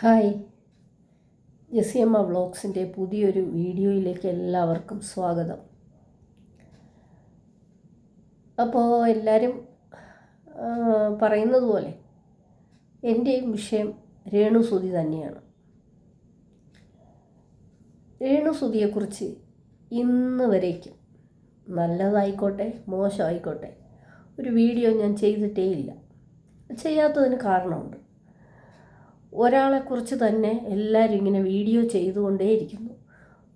Hi, ജെസിയമ്മ വ്ളോഗ്സിൻ്റെ പുതിയൊരു വീഡിയോയിലേക്ക് എല്ലാവർക്കും സ്വാഗതം. അപ്പോൾ എല്ലാവരും പറയുന്നത് പോലെ എൻ്റെയും വിഷയം രേണുസുതി തന്നെയാണ്. രേണുസുതിയെക്കുറിച്ച് ഇന്ന് വരേക്കും നല്ലതായിക്കോട്ടെ മോശമായിക്കോട്ടെ ഒരു വീഡിയോ ഞാൻ ചെയ്തിട്ടേ ഇല്ല. ചെയ്യാത്തതിന് കാരണമുണ്ട്. ഒരാളെക്കുറിച്ച് തന്നെ എല്ലാവരും ഇങ്ങനെ വീഡിയോ ചെയ്തുകൊണ്ടേയിരിക്കുന്നു.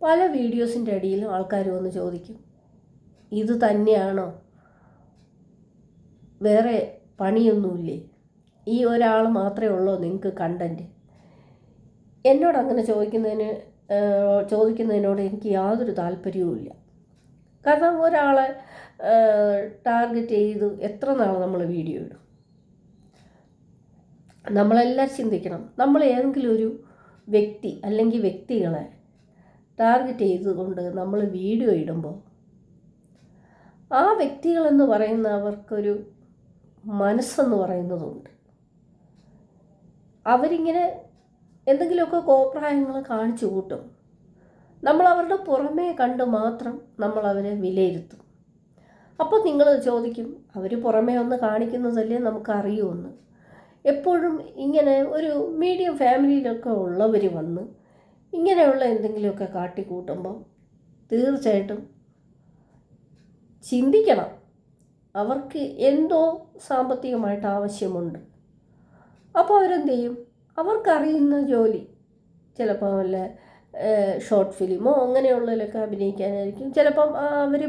പല വീഡിയോസിൻ്റെ അടിയിലും ആൾക്കാർ വന്ന് ചോദിക്കും, ഇത് തന്നെയാണോ, വേറെ പണിയൊന്നുമില്ലേ, ഈ ഒരാൾ മാത്രമേ ഉള്ളൂ നിങ്ങൾക്ക് കണ്ടൻറ്റ്? എന്നോട് അങ്ങനെ ചോദിക്കുന്നതിനോട് എനിക്ക് യാതൊരു താല്പര്യവുമില്ല. കാരണം ഒരാളെ ടാർഗറ്റ് ചെയ്ത് എത്ര നാൾ നമ്മൾ വീഡിയോ ഇടും? നമ്മളെല്ലാവരും ചിന്തിക്കണം, നമ്മൾ ഏതെങ്കിലും ഒരു വ്യക്തി അല്ലെങ്കിൽ വ്യക്തികളെ ടാർഗറ്റ് ചെയ്തുകൊണ്ട് നമ്മൾ വീഡിയോ ഇടുമ്പോൾ ആ വ്യക്തികളെന്ന് പറയുന്ന അവർക്കൊരു മനസ്സെന്ന് പറയുന്നതുണ്ട്. അവരിങ്ങനെ എന്തെങ്കിലുമൊക്കെ കോപ്രായങ്ങൾ കാണിച്ചു കൂട്ടും. നമ്മൾ അവരുടെ പുറമേ കണ്ട് മാത്രം നമ്മൾ അവരെ വിലയിരുത്തും. അപ്പോൾ നിങ്ങൾ ചോദിക്കും, അവർ പുറമേ ഒന്ന് കാണിക്കുന്നതല്ലേ നമുക്കറിയുമെന്ന്. എപ്പോഴും ഇങ്ങനെ ഒരു മീഡിയം ഫാമിലിയിലൊക്കെ ഉള്ളവർ വന്ന് ഇങ്ങനെയുള്ള എന്തെങ്കിലുമൊക്കെ കാട്ടിക്കൂട്ടുമ്പം തീർച്ചയായിട്ടും ചിന്തിക്കണം, അവർക്ക് എന്തോ സാമ്പത്തികമായിട്ട് ആവശ്യമുണ്ട്. അപ്പോൾ അവരെന്ത് ചെയ്യും? അവർക്കറിയുന്ന ജോലി ചിലപ്പോൾ വല്ല ഷോർട്ട് ഫിലിമോ അങ്ങനെയുള്ളതിലൊക്കെ അഭിനയിക്കാനായിരിക്കും. ചിലപ്പം അവർ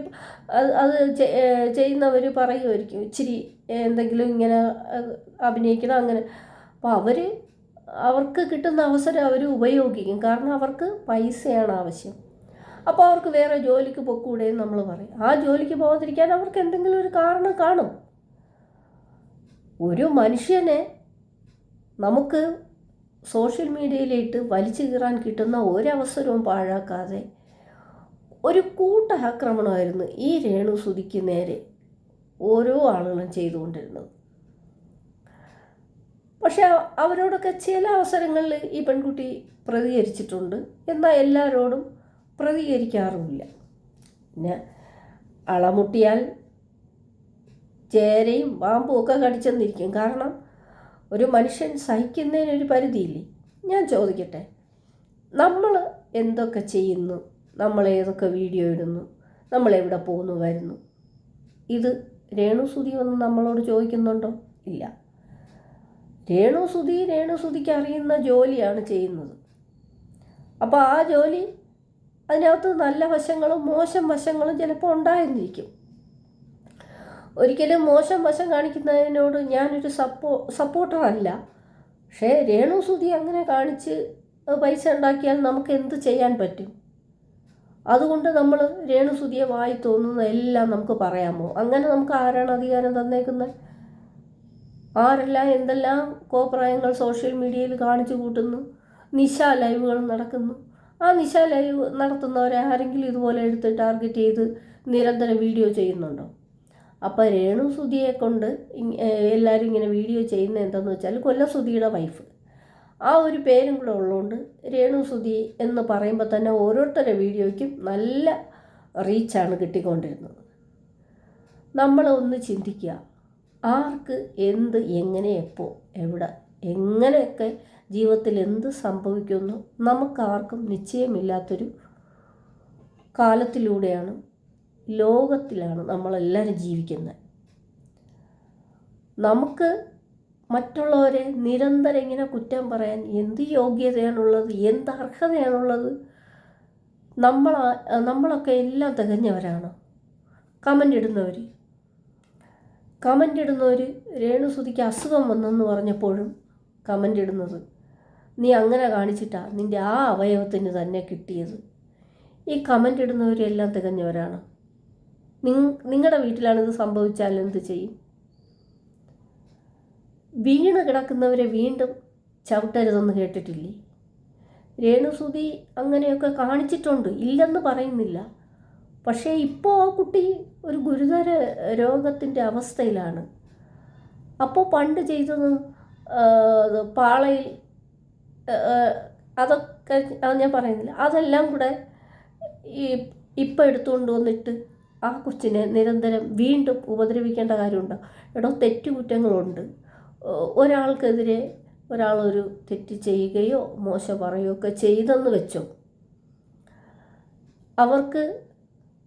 അത് ചെയ്യുന്നവർ പറയുമായിരിക്കും, ഇച്ചിരി എന്തെങ്കിലും ഇങ്ങനെ അഭിനയിക്കണം അങ്ങനെ. അപ്പോൾ അവർക്ക് കിട്ടുന്ന അവസരം അവർ ഉപയോഗിക്കും. കാരണം അവർക്ക് പൈസയാണ് ആവശ്യം. അപ്പോൾ അവർക്ക് വേറെ ജോലിക്ക് പൊക്കൂടെ എന്ന് നമ്മൾ പറയും. ആ ജോലിക്ക് പോകാതിരിക്കാൻ അവർക്ക് എന്തെങ്കിലും ഒരു കാരണം കാണും. ഒരു മനുഷ്യനെ നമുക്ക് സോഷ്യൽ മീഡിയയിലിട്ട് വലിച്ചു കീറാൻ കിട്ടുന്ന ഒരവസരവും പാഴാക്കാതെ ഒരു കൂട്ടാക്രമണമായിരുന്നു ഈ രേണുസുതിക്ക് നേരെ ഓരോ ആളുകളും ചെയ്തുകൊണ്ടിരുന്നത്. പക്ഷെ അവരോടൊക്കെ ചില അവസരങ്ങളിൽ ഈ പെൺകുട്ടി പ്രതികരിച്ചിട്ടുണ്ട്, എന്നാൽ എല്ലാവരോടും പ്രതികരിക്കാറുമില്ല. പിന്നെ അളമുട്ടിയാൽ ചേരയും പാമ്പും ഒക്കെ കടിച്ചെന്നിരിക്കും. കാരണം ഒരു മനുഷ്യൻ സഹിക്കുന്നതിനൊരു പരിധിയില്ലേ? ഞാൻ ചോദിക്കട്ടെ, നമ്മൾ എന്തൊക്കെ ചെയ്യുന്നു, നമ്മൾ ഏതൊക്കെ വീഡിയോ ഇടുന്നു, നമ്മൾ എവിടെ പോകുന്നു വരുന്നു, ഇത് രേണുസുതി ഒന്നും നമ്മളോട് ചോദിക്കുന്നുണ്ടോ? ഇല്ല. രേണുസുതിക്ക് അറിയുന്ന ജോലിയാണ് ചെയ്യുന്നത്. അപ്പോൾ ആ ജോലി, അതിനകത്ത് നല്ല വശങ്ങളും മോശം വശങ്ങളും ചിലപ്പോൾ ഉണ്ടായിരുന്നിരിക്കും. ഒരിക്കലും മോശം വശം കാണിക്കുന്നതിനോട് ഞാനൊരു സപ്പോർട്ടറല്ല. പക്ഷേ രേണുസുതി അങ്ങനെ കാണിച്ച് പൈസ ഉണ്ടാക്കിയാൽ നമുക്ക് എന്ത് ചെയ്യാൻ പറ്റും? അതുകൊണ്ട് നമ്മൾ രേണുസുതിയെ വായി തോന്നുന്ന എല്ലാം നമുക്ക് പറയാമോ? അങ്ങനെ നമുക്ക് ആരാണ് അധികാരം തന്നേക്കുന്നത്? ആരെല്ലാം എന്തെല്ലാം കോപ്രായങ്ങൾ സോഷ്യൽ മീഡിയയിൽ കാണിച്ചു കൂട്ടുന്നു. നിശ ലൈവുകൾ നടക്കുന്നു. ആ നിശ ലൈവ് നടത്തുന്നവരെ ആരെങ്കിലും ഇതുപോലെ എടുത്ത് ടാർഗറ്റ് ചെയ്ത് നിരന്തരം വീഡിയോ ചെയ്യുന്നുണ്ടോ? അപ്പോൾ രേണുസുതിയെ കൊണ്ട് എല്ലാവരും ഇങ്ങനെ വീഡിയോ ചെയ്യുന്നത് എന്താണെന്ന് വെച്ചാൽ കൊല്ലസുതിയുടെ വൈഫ്, ആ ഒരു പേരും കൂടെ ഉള്ളതുകൊണ്ട് രേണുസുതി എന്ന് പറയുമ്പോൾ തന്നെ ഓരോരുത്തരുടെ വീഡിയോയ്ക്കും നല്ല റീച്ചാണ് കിട്ടിക്കൊണ്ടിരുന്നത്. നമ്മളൊന്ന് ചിന്തിക്കുക, ആർക്ക് എന്ത് എങ്ങനെ എപ്പോൾ എവിടെ എങ്ങനെയൊക്കെ ജീവിതത്തിൽ എന്ത് സംഭവിക്കുമെന്ന് നമുക്കാർക്കും നിശ്ചയമില്ലാത്തൊരു കാലത്തിലൂടെയാണ്, ലോകത്തിലാണ് നമ്മളെല്ലാവരും ജീവിക്കുന്നത്. നമുക്ക് മറ്റുള്ളവരെ നിരന്തരം ഇങ്ങനെ കുറ്റം പറയാൻ എന്ത് യോഗ്യതയാണുള്ളത്, എന്ത് അർഹതയാണുള്ളത്? നമ്മളൊക്കെ എല്ലാം തികഞ്ഞവരാണ്. കമൻ്റ് ഇടുന്നവർ രേണുസുതിക്ക് അസുഖം വന്നെന്ന് പറഞ്ഞപ്പോഴും കമൻ്റ് ഇടുന്നത്, നീ അങ്ങനെ കാണിച്ചിട്ടാ നിൻ്റെ ആ അവയവത്തിന് തന്നെ കിട്ടിയത്. ഈ കമൻ്റ് ഇടുന്നവരെല്ലാം തികഞ്ഞവരാണ്. നിങ്ങളുടെ വീട്ടിലാണിത് സംഭവിച്ചാൽ എന്ത് ചെയ്യും? വീണ് കിടക്കുന്നവരെ വീണ്ടും ചവിട്ടരുതെന്ന് കേട്ടിട്ടില്ലേ? രേണുസുതി അങ്ങനെയൊക്കെ കാണിച്ചിട്ടുണ്ട്, ഇല്ലെന്ന് പറയുന്നില്ല. പക്ഷേ ഇപ്പോൾ ആ കുട്ടി ഒരു ഗുരുതര രോഗത്തിൻ്റെ അവസ്ഥയിലാണ്. അപ്പോൾ പണ്ട് ചെയ്തത് പാളയിൽ അതൊക്കെ അത് ഞാൻ പറയുന്നില്ല. അതെല്ലാം കൂടെ ഈ ഇപ്പം എടുത്തുകൊണ്ട് വന്നിട്ട് ആ കൊച്ചിനെ നിരന്തരം വീണ്ടും ഉപദ്രവിക്കേണ്ട കാര്യമുണ്ടോ? എടോ, തെറ്റുകുറ്റങ്ങളുണ്ട്. ഒരാൾക്കെതിരെ ഒരാളൊരു തെറ്റ് ചെയ്യുകയോ മോശം പറയുകയോ ഒക്കെ ചെയ്തെന്ന് വെച്ചോ, അവർക്ക്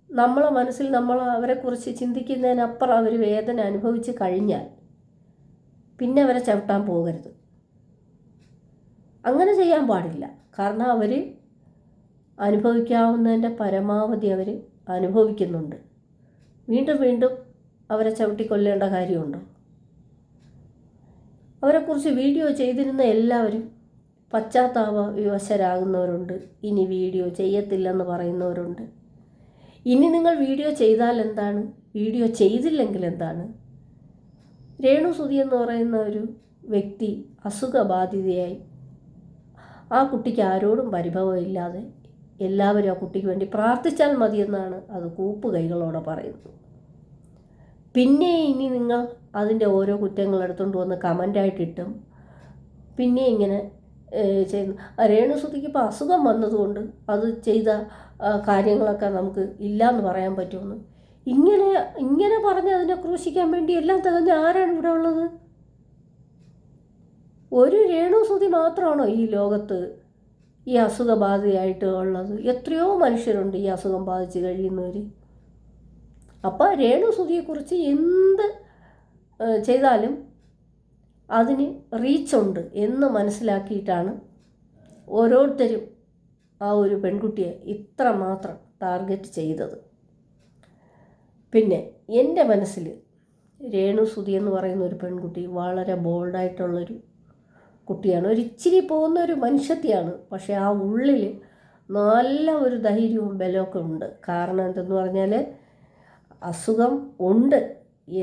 നമ്മളെ മനസ്സിൽ നമ്മൾ അവരെക്കുറിച്ച് ചിന്തിക്കുന്നതിനപ്പുറം അവർ വേദന അനുഭവിച്ച് കഴിഞ്ഞാൽ പിന്നെ അവരെ ചവിട്ടാൻ പോകരുത്. അങ്ങനെ ചെയ്യാൻ പാടില്ല. കാരണം അവർ അനുഭവിക്കാവുന്നതിൻ്റെ പരമാവധി അവർ അനുഭവിക്കുന്നുണ്ട്. വീണ്ടും വീണ്ടും അവരെ ചവിട്ടിക്കൊല്ലേണ്ട കാര്യമുണ്ടോ? അവരെക്കുറിച്ച് വീഡിയോ ചെയ്തിരുന്ന എല്ലാവരും പശ്ചാത്താപ വിവശരാകുന്നവരുണ്ട്. ഇനി വീഡിയോ ചെയ്യത്തില്ലെന്ന് പറയുന്നവരുണ്ട്. ഇനി നിങ്ങൾ വീഡിയോ ചെയ്താൽ എന്താണ്, വീഡിയോ ചെയ്തില്ലെങ്കിൽ എന്താണ്? രേണു സുധി എന്ന് പറയുന്ന ഒരു വ്യക്തി അസുഖബാധിതയായി, ആ കുട്ടിക്ക് ആരോടും പരിഭവമില്ലാതെ എല്ലാവരും ആ കുട്ടിക്ക് വേണ്ടി പ്രാർത്ഥിച്ചാൽ മതിയെന്നാണ് അത് കൂപ്പ് കൈകളോടെ പറയുന്നത്. പിന്നെ ഇനി നിങ്ങൾ അതിൻ്റെ ഓരോ കുറ്റങ്ങൾ എടുത്തുകൊണ്ട് വന്ന് കമൻ്റായിട്ടിട്ടും പിന്നെ ഇങ്ങനെ ചെയ്യുന്നു. രേണു സുധിക്ക് ഇപ്പോൾ അസുഖം വന്നതുകൊണ്ട് അത് ചെയ്ത കാര്യങ്ങളൊക്കെ നമുക്ക് ഇല്ലയെന്ന് പറയാൻ പറ്റുമെന്ന് ഇങ്ങനെ പറഞ്ഞ് അതിനെ ക്രൂശിക്കാൻ വേണ്ടി എല്ലാം തികഞ്ഞ ആരാണ് ഇവിടെ ഉള്ളത്? ഒരു രേണു സുധി മാത്രമാണോ ഈ ലോകത്ത് ഈ അസുഖബാധയായിട്ട് ഉള്ളത്? എത്രയോ മനുഷ്യരുണ്ട് ഈ അസുഖം ബാധിച്ച് കഴിയുന്നവർ. അപ്പോൾ രേണു സുധിയെക്കുറിച്ച് എന്ത് ചെയ്താലും അതിന് റീച്ചുണ്ട് എന്ന് മനസ്സിലാക്കിയിട്ടാണ് ഓരോരുത്തരും ആ ഒരു പെൺകുട്ടിയെ ഇത്രമാത്രം ടാർഗറ്റ് ചെയ്തത്. പിന്നെ എൻ്റെ മനസ്സിൽ രേണു സുധി എന്ന് പറയുന്ന ഒരു പെൺകുട്ടി വളരെ ബോൾഡായിട്ടുള്ളൊരു കുട്ടിയാണ്. ഒരിച്ചിരി പോകുന്ന ഒരു മനുഷ്യത്തിയാണ്. പക്ഷേ ആ ഉള്ളിൽ നല്ല ഒരു ധൈര്യവും ബലമൊക്കെ ഉണ്ട്. കാരണം എന്തെന്ന് പറഞ്ഞാൽ അസുഖം ഉണ്ട്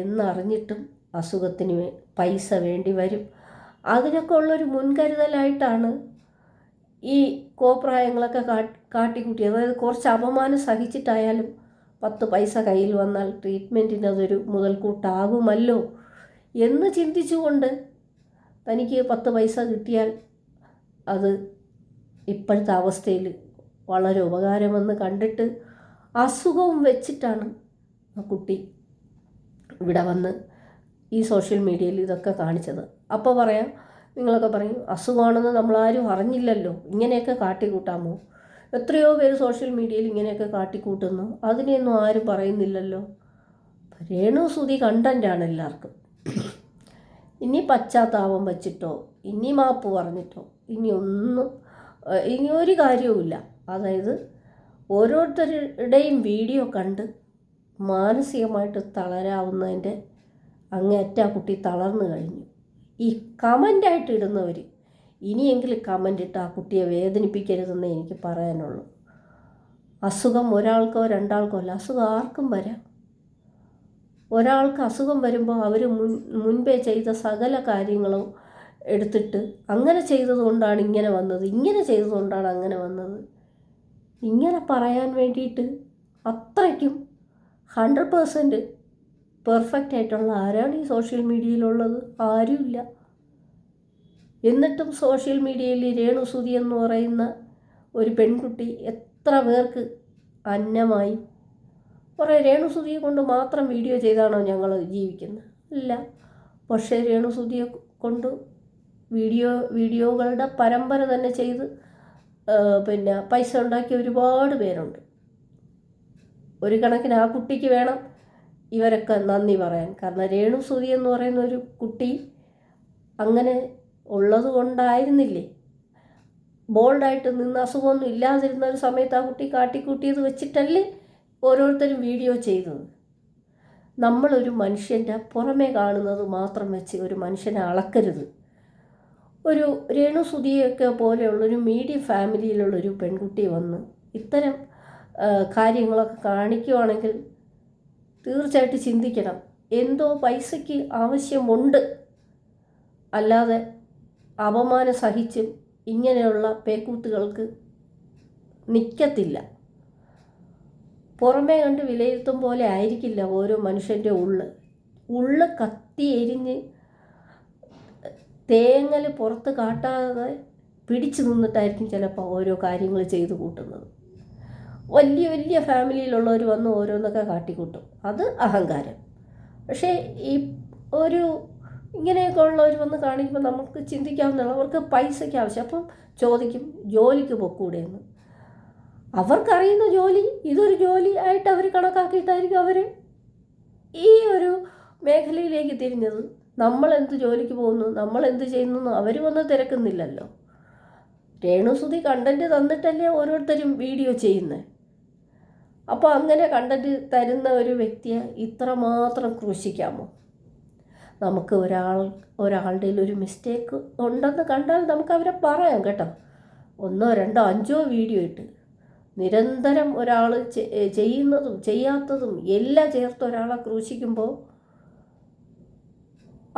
എന്നറിഞ്ഞിട്ടും അസുഖത്തിന് പൈസ വേണ്ടി വരും. അതിനൊക്കെ ഉള്ളൊരു മുൻകരുതലായിട്ടാണ് ഈ കോപ്രായങ്ങളൊക്കെ കാട്ടിക്കൂട്ടിയത്. അതായത് കുറച്ച് അപമാനം സഹിച്ചിട്ടായാലും 10 പൈസ കയ്യിൽ വന്നാൽ ട്രീറ്റ്മെൻറ്റിന് അതൊരു മുതൽക്കൂട്ടാകുമല്ലോ എന്ന് ചിന്തിച്ചുകൊണ്ട് തനിക്ക് 10 പൈസ കിട്ടിയാൽ അത് ഇപ്പോഴത്തെ അവസ്ഥയിൽ വളരെ ഉപകാരമെന്ന് കണ്ടിട്ട് അസുഖവും വെച്ചിട്ടാണ് ആ കുട്ടി ഇവിടെ വന്ന് ഈ സോഷ്യൽ മീഡിയയിൽ ഇതൊക്കെ കാണിച്ചത്. അപ്പോൾ പറയാം, നിങ്ങളൊക്കെ പറയും അസുഖമാണെന്ന് നമ്മളാരും അറിഞ്ഞില്ലല്ലോ, ഇങ്ങനെയൊക്കെ കാട്ടിക്കൂട്ടാമോ? എത്രയോ പേര് സോഷ്യൽ മീഡിയയിൽ ഇങ്ങനെയൊക്കെ കാട്ടിക്കൂട്ടുന്നു, അതിനെയൊന്നും ആരും പറയുന്നില്ലല്ലോ. രേണു സുധി കണ്ടൻ്റാണ് എല്ലാവർക്കും. ഇനി പശ്ചാത്താപം വച്ചിട്ടോ ഇനി മാപ്പ് പറഞ്ഞിട്ടോ ഇനി ഒരു കാര്യവുമില്ല. അതായത് ഓരോരുത്തരുടെയും വീഡിയോ കണ്ട് മാനസികമായിട്ട് തളരാവുന്നതിൻ്റെ അങ്ങേറ്റ ആ കുട്ടി തളർന്നു കഴിഞ്ഞു. ഈ കമൻ്റായിട്ട് ഇടുന്നവർ ഇനിയെങ്കിലും കമൻ്റ് ഇട്ട് ആ കുട്ടിയെ വേദനിപ്പിക്കരുതെന്നേ എനിക്ക് പറയാനുള്ളൂ. അസുഖം ഒരാൾക്കോ രണ്ടാൾക്കോ അല്ല, അസുഖം ആർക്കും വരാം. ഒരാൾക്ക് അസുഖം വരുമ്പോൾ അവർ മുൻപേ ചെയ്ത സകല കാര്യങ്ങളും എടുത്തിട്ട് അങ്ങനെ ചെയ്തതുകൊണ്ടാണ് ഇങ്ങനെ വന്നത്, ഇങ്ങനെ ചെയ്തതുകൊണ്ടാണ് അങ്ങനെ വന്നത്, ഇങ്ങനെ പറയാൻ വേണ്ടിയിട്ട് അത്രയ്ക്കും 100% പെർഫെക്റ്റ് ആയിട്ടുള്ള ആരാണ് ഈ സോഷ്യൽ മീഡിയയിലുള്ളത്? ആരുമില്ല. എന്നിട്ടും സോഷ്യൽ മീഡിയയിൽ രേണു സുധി എന്ന് പറയുന്ന ഒരു പെൺകുട്ടി എത്ര പേർക്ക് അന്നമായി. കുറേ രേണു സുധിയെ കൊണ്ട് മാത്രം വീഡിയോ ചെയ്താണോ ഞങ്ങൾ ജീവിക്കുന്നത്? ഇല്ല. പക്ഷേ രേണു സുധിയെ കൊണ്ട് വീഡിയോകളുടെ പരമ്പര തന്നെ ചെയ്ത് പിന്നെ പൈസ ഉണ്ടാക്കിയ ഒരുപാട് പേരുണ്ട്. ഒരു കണക്കിന് ആ കുട്ടിക്ക് വേണം ഇവരൊക്കെ നന്ദി പറയാൻ. കാരണം രേണു സുധി എന്ന് പറയുന്ന ഒരു കുട്ടി അങ്ങനെ ഉള്ളത് കൊണ്ടായിരുന്നില്ലേ ബോൾഡായിട്ട് നിന്ന് അസുഖമൊന്നും ഇല്ലാതിരുന്ന ഒരു സമയത്ത് ആ കുട്ടി കാട്ടിക്കൂട്ടിയത് വെച്ചിട്ടല്ലേ ഓരോരുത്തരും വീഡിയോ ചെയ്തത്. നമ്മളൊരു മനുഷ്യൻ്റെ പുറമേ കാണുന്നത് മാത്രം വെച്ച് ഒരു മനുഷ്യനെ അളക്കരുത്. ഒരു രേണു സുധിയൊക്കെ പോലെയുള്ളൊരു മീഡിയം ഫാമിലിയിലുള്ളൊരു പെൺകുട്ടി വന്ന് ഇത്തരം കാര്യങ്ങളൊക്കെ കാണിക്കുവാണെങ്കിൽ തീർച്ചയായിട്ടും ചിന്തിക്കണം. എന്തോ പൈസയ്ക്ക് ആവശ്യമുണ്ട്, അല്ലാതെ അപമാനം സഹിച്ചും ഇങ്ങനെയുള്ള പേക്കൂത്തുകൾക്ക് നിൽക്കത്തില്ല. പുറമേ കണ്ട് വിലയിരുത്തും പോലെ ആയിരിക്കില്ല ഓരോ മനുഷ്യൻ്റെ ഉള്ള് കത്തി എരിഞ്ഞ് തേങ്ങൽ പുറത്ത് കാട്ടാതെ പിടിച്ചു നിന്നിട്ടായിരിക്കും ചിലപ്പോൾ ഓരോ കാര്യങ്ങൾ ചെയ്തു കൂട്ടുന്നത്. വലിയ വലിയ ഫാമിലിയിലുള്ളവർ വന്ന് ഓരോന്നൊക്കെ കാട്ടിക്കൂട്ടും, അത് അഹങ്കാരം. പക്ഷേ ഈ ഒരു ഇങ്ങനെയൊക്കെ ഉള്ളവർ വന്ന് കാണിക്കുമ്പോൾ നമുക്ക് ചിന്തിക്കാവുന്നതാണ്, അവർക്ക് പൈസയ്ക്ക് ആവശ്യം. അപ്പം ചോദിക്കും ജോലിക്ക് പൊക്കൂടെ എന്ന്. അവർക്കറിയുന്ന ജോലി ഇതൊരു ജോലി ആയിട്ട് അവർ കണക്കാക്കിയിട്ടായിരിക്കും അവർ ഈ ഒരു മേഖലയിലേക്ക് തിരിഞ്ഞത്. നമ്മളെന്ത് ജോലിക്ക് പോകുന്നു, നമ്മളെന്ത് ചെയ്യുന്നു അവർ വന്ന് തിരക്കുന്നില്ലല്ലോ. രേണുസുതി കണ്ടൻറ്റ് തന്നിട്ടല്ലേ ഓരോരുത്തരും വീഡിയോ ചെയ്യുന്നത്. അപ്പോൾ അങ്ങനെ കണ്ടൻറ്റ് തരുന്ന ഒരു വ്യക്തിയെ ഇത്രമാത്രം ക്രൂശിക്കാമോ? നമുക്ക് ഒരാളുടെ ഒരു മിസ്റ്റേക്ക് ഉണ്ടെന്ന് കണ്ടാൽ നമുക്ക് അവരെ പറയാം കേട്ടോ. 1, 2, 5 വീഡിയോ ഇട്ട് നിരന്തരം ഒരാൾ ചെയ്യുന്നതും ചെയ്യാത്തതും എല്ലാം ചേർത്ത് ഒരാളെ ക്രൂശിക്കുമ്പോൾ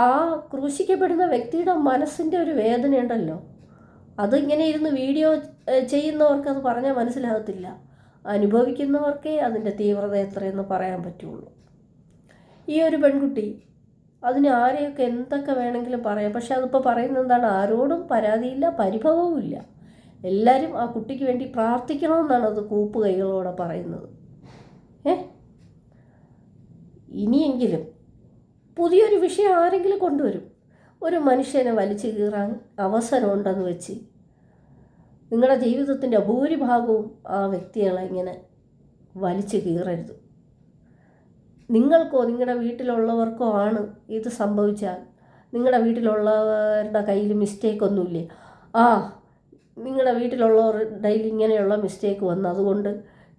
ആ ക്രൂശിക്കപ്പെടുന്ന വ്യക്തിയുടെ മനസ്സിൻ്റെ ഒരു വേദനയുണ്ടല്ലോ, അതിങ്ങനെ ഇരുന്ന് വീഡിയോ ചെയ്യുന്നവർക്കത് പറഞ്ഞാൽ മനസ്സിലാകത്തില്ല. അനുഭവിക്കുന്നവർക്കേ അതിൻ്റെ തീവ്രത എത്രയെന്ന് പറയാൻ പറ്റുള്ളൂ. ഈ ഒരു പെൺകുട്ടി അതിന് ആരെയൊക്കെ എന്തൊക്കെ വേണമെങ്കിലും പറയാം, പക്ഷെ അതിപ്പോൾ പറയുന്നത് എന്താണ്? ആരോടും പരാതിയില്ല, പരിഭവവും ഇല്ല. എല്ലാവരും ആ കുട്ടിക്ക് വേണ്ടി പ്രാർത്ഥിക്കണമെന്നാണ് അത് കൂപ്പ് കൈകളോടെ പറയുന്നത്. ഇനിയെങ്കിലും പുതിയൊരു വിഷയം ആരെങ്കിലും കൊണ്ടുവരും. ഒരു മനുഷ്യനെ വലിച്ചു കീറാൻ അവസരമുണ്ടെന്ന് വെച്ച് നിങ്ങളുടെ ജീവിതത്തിൻ്റെ ഭൂരിഭാഗവും ആ വ്യക്തികളെ ഇങ്ങനെ വലിച്ചു കീറരുത്. നിങ്ങൾക്കോ നിങ്ങളുടെ വീട്ടിലുള്ളവർക്കോ ആണ് ഇത് സംഭവിച്ചാൽ നിങ്ങളുടെ വീട്ടിലുള്ളവരുടെ കയ്യിൽ മിസ്റ്റേക്കൊന്നുമില്ലേ? നിങ്ങളുടെ വീട്ടിലുള്ളവരുടെ ഇങ്ങനെയുള്ള മിസ്റ്റേക്ക് വന്നു, അതുകൊണ്ട്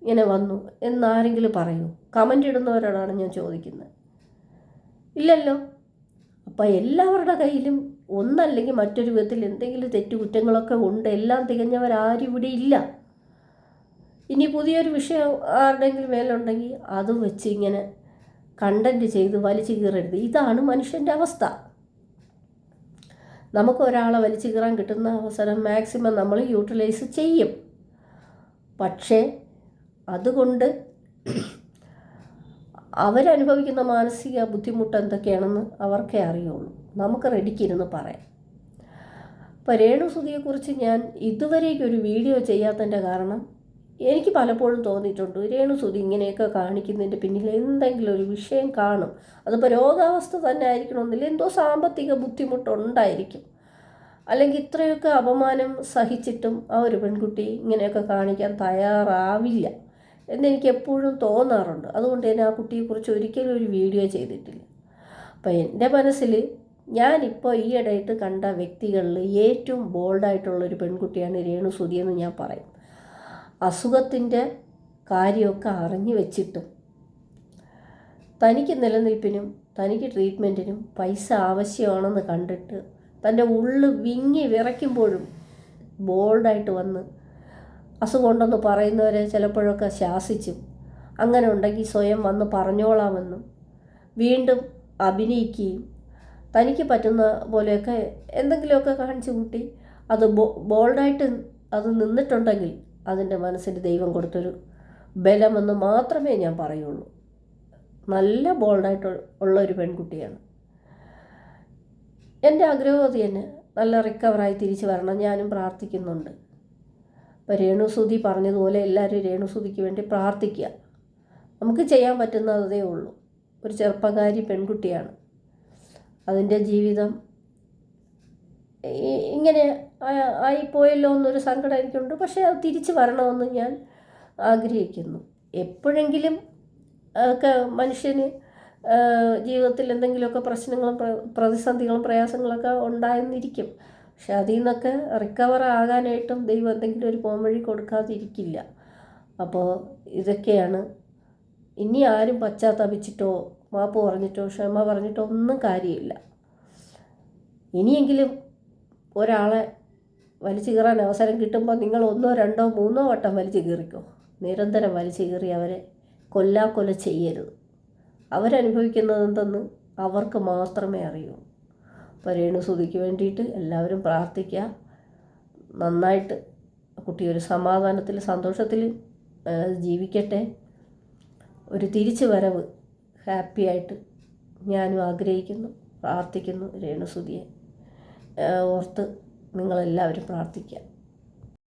ഇങ്ങനെ വന്നു എന്നാരെങ്കിലും പറയൂ? കമൻ്റ് ഇടുന്നവരോടാണ് ഞാൻ ചോദിക്കുന്നത്. ഇല്ലല്ലോ. അപ്പോൾ എല്ലാവരുടെ കയ്യിലും ഒന്നല്ലെങ്കിൽ മറ്റൊരു വിധത്തിൽ എന്തെങ്കിലും തെറ്റുകുറ്റങ്ങളൊക്കെ ഉണ്ട്. എല്ലാം തികഞ്ഞവരാരും ഇവിടെ ഇല്ല. ഇനി പുതിയൊരു വിഷയം ആരുടെയെങ്കിലും മേലുണ്ടെങ്കിൽ അത് വെച്ച് ഇങ്ങനെ കണ്ടൻറ്റ് ചെയ്ത് വലിച്ചു കീറരുത്. ഇതാണ് മനുഷ്യൻ്റെ അവസ്ഥ. നമുക്ക് ഒരാളെ വലിച്ചു കീറാൻ കിട്ടുന്ന അവസരം മാക്സിമം നമ്മൾ യൂട്ടിലൈസ് ചെയ്യും. പക്ഷേ അതുകൊണ്ട് അവരനുഭവിക്കുന്ന മാനസിക ബുദ്ധിമുട്ട് എന്തൊക്കെയാണെന്ന് അവർക്കേ അറിയുള്ളൂ. നമുക്ക് റെഡിക്കിരുന്ന് പറയാം. ഇപ്പോൾ രേണുസുതിയെക്കുറിച്ച് ഞാൻ ഇതുവരേക്കൊരു വീഡിയോ ചെയ്യാത്തതിൻ്റെ കാരണം എനിക്ക് പലപ്പോഴും തോന്നിയിട്ടുണ്ട്, രേണുസുതി ഇങ്ങനെയൊക്കെ കാണിക്കുന്നതിൻ്റെ പിന്നിൽ എന്തെങ്കിലും ഒരു വിഷയം കാണും. അതിപ്പോൾ രോഗാവസ്ഥ തന്നെ ആയിരിക്കണമെന്നില്ല, എന്തോ സാമ്പത്തിക ബുദ്ധിമുട്ടുണ്ടായിരിക്കും. അല്ലെങ്കിൽ ഇത്രയൊക്കെ അപമാനം സഹിച്ചിട്ടും ആ ഒരു പെൺകുട്ടി ഇങ്ങനെയൊക്കെ കാണിക്കാൻ തയ്യാറാവില്ല എന്നെനിക്ക് എപ്പോഴും തോന്നാറുണ്ട്. അതുകൊണ്ട് തന്നെ ആ കുട്ടിയെക്കുറിച്ച് ഒരിക്കലും ഒരു വീഡിയോ ചെയ്തിട്ടില്ല. അപ്പോൾ എൻ്റെ മനസ്സിൽ ഞാനിപ്പോൾ ഈയിടെയായിട്ട് കണ്ട വ്യക്തികളിൽ ഏറ്റവും ബോൾഡായിട്ടുള്ളൊരു പെൺകുട്ടിയാണ് രേണുസുതി എന്ന് ഞാൻ പറയും. അസുഖത്തിൻ്റെ കാര്യമൊക്കെ അറിഞ്ഞു വെച്ചിട്ടും തനിക്ക് നിലനിൽപ്പിനും തനിക്ക് ട്രീറ്റ്മെൻറ്റിനും പൈസ ആവശ്യമാണെന്ന് കണ്ടിട്ട് തൻ്റെ ഉള്ളു വിങ്ങി വിറയ്ക്കുമ്പോഴും ബോൾഡായിട്ട് വന്ന് അസുഖമുണ്ടെന്ന് പറയുന്നവരെ ചിലപ്പോഴൊക്കെ ശാസിച്ചും അങ്ങനെ ഉണ്ടെങ്കിൽ സ്വയം വന്ന് പറഞ്ഞോളാമെന്നും വീണ്ടും അഭിനയിക്കുകയും തനിക്ക് പറ്റുന്ന പോലെയൊക്കെ എന്തെങ്കിലുമൊക്കെ കാണിച്ചു കൂട്ടി അത് ബോൾഡായിട്ട് അത് നിന്നിട്ടുണ്ടെങ്കിൽ അതിൻ്റെ മനസ്സിന് ദൈവം കൊടുത്തൊരു ബലമെന്ന് മാത്രമേ ഞാൻ പറയുള്ളൂ. നല്ല ബോൾഡായിട്ട് ഉള്ള ഒരു പെൺകുട്ടിയാണ്. എൻ്റെ ആഗ്രഹം അത് തന്നെ, നല്ല റിക്കവറായി തിരിച്ചു വരണം. ഞാനും പ്രാർത്ഥിക്കുന്നുണ്ട്. ഇപ്പോൾ രേണുസുതി പറഞ്ഞതുപോലെ എല്ലാവരും രേണുസുതിക്ക് വേണ്ടി പ്രാർത്ഥിക്കുക. നമുക്ക് ചെയ്യാൻ പറ്റുന്നതേ ഉള്ളൂ. ഒരു ചെറുപ്പക്കാരി പെൺകുട്ടിയാണ്, അതിൻ്റെ ജീവിതം ഇങ്ങനെ ആയിപ്പോയല്ലോ എന്നൊരു സങ്കടം എനിക്കുണ്ട്. പക്ഷേ അത് തിരിച്ചു വരണമെന്ന് ഞാൻ ആഗ്രഹിക്കുന്നു. എപ്പോഴെങ്കിലും ഒക്കെ മനുഷ്യന് ജീവിതത്തിൽ എന്തെങ്കിലുമൊക്കെ പ്രശ്നങ്ങളും പ്രതിസന്ധികളും പ്രയാസങ്ങളൊക്കെ ഉണ്ടായെന്നിരിക്കും. പക്ഷെ അതിൽ നിന്നൊക്കെ റിക്കവർ ആകാനായിട്ടും ദൈവം എന്തെങ്കിലും ഒരു പോംവഴി കൊടുക്കാതിരിക്കില്ല. അപ്പോൾ ഇതൊക്കെയാണ്. ഇനി ആരും പശ്ചാത്തപിച്ചിട്ടോ മാപ്പ് പറഞ്ഞിട്ടോ ക്ഷമ പറഞ്ഞിട്ടോ ഒന്നും കാര്യമില്ല. ഇനിയെങ്കിലും ഒരാളെ വലിച്ചു കീറാൻ അവസരം കിട്ടുമ്പോൾ നിങ്ങൾ 1, 2, 3 വട്ടം വലിച്ചു കീറിക്കോ. നിരന്തരം വലിച്ചു കീറി അവരെ കൊല്ലാക്കൊല ചെയ്യരുത്. അവരനുഭവിക്കുന്നത് എന്തെന്ന് അവർക്ക് മാത്രമേ അറിയൂ. അപ്പോൾ രേണുസുതിക്ക് വേണ്ടിയിട്ട് എല്ലാവരും പ്രാർത്ഥിക്കുക. നന്നായിട്ട് കുട്ടി ഒരു സമാധാനത്തിൽ സന്തോഷത്തിൽ ജീവിക്കട്ടെ. ഒരു തിരിച്ചു വരവ് ഹാപ്പിയായിട്ട് ഞാനും ആഗ്രഹിക്കുന്നു, പ്രാർത്ഥിക്കുന്നു. രേണുസുതിയെ ഓർത്ത് നിങ്ങളെല്ലാവരും പ്രാർത്ഥിക്കുക.